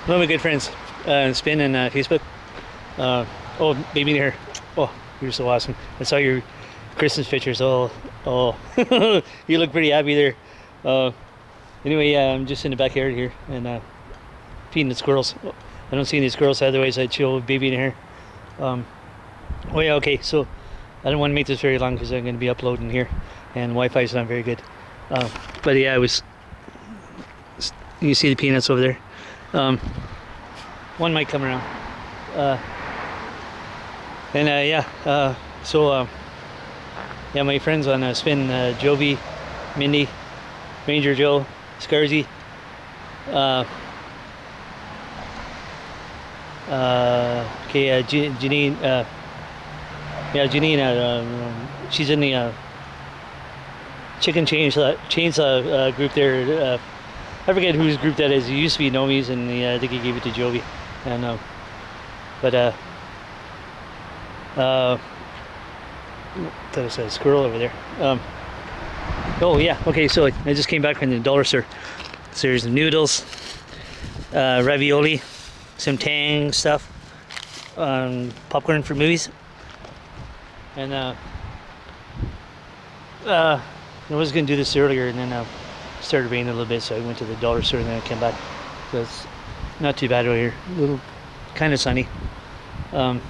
One of my good friends, Spin and Facebook. Oh, baby here. Oh, you're so awesome. I saw your Christmas pictures. Oh, you look pretty happy there. Uh, anyway, I'm just in the backyard here and feeding the squirrels. Oh, I don't see any squirrels, otherwise I'd show baby in here. Um, oh yeah, okay. So I don't want to make this very long because I'm going to be uploading here, and Wi-Fi is not very good. But yeah, I was. You see the peanuts over there. One might come around. Yeah, my friends on Spin, Jovi, Mindy, Ranger Joe, Scarzy, Janine, Janine, she's in the Chicken Chainsaw group there. I forget whose group that is. It used to be Nomi's, and I think he gave it to Jovi. And that was a squirrel over there. Oh yeah, okay. So I just came back from the dollar store. So there's noodles, ravioli, some Tang stuff, popcorn for movies, and I was gonna do this earlier, and then started raining a little bit, so I went to the dollar store and then I came back. So it's not too bad over here. A little kind of sunny. Oh,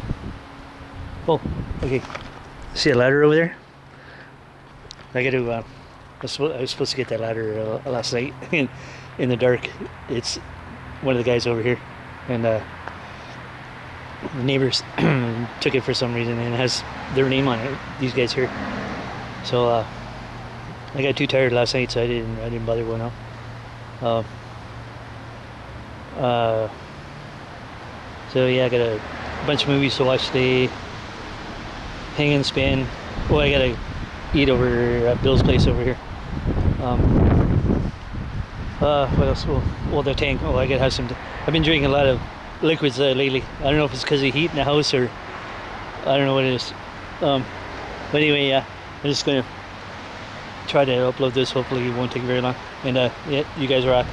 okay. See a ladder over there? I got to. I was supposed to get that ladder last night in the dark. It's one of the guys over here, and the neighbors took it for some reason, and it has their name on it. These guys here. So I got too tired last night, so I didn't bother going out. So yeah, I got a bunch of movies to watch today. Hang and Spin. Oh, I gotta eat over at Bill's place over here. What else? Well, the Tang. Oh, I gotta have some. I've been drinking a lot of liquids lately. I don't know if it's because of heat in the house or I don't know what it is. But anyway, yeah, I'm just gonna try to upload this. Hopefully it won't take very long. And yeah, you guys rock.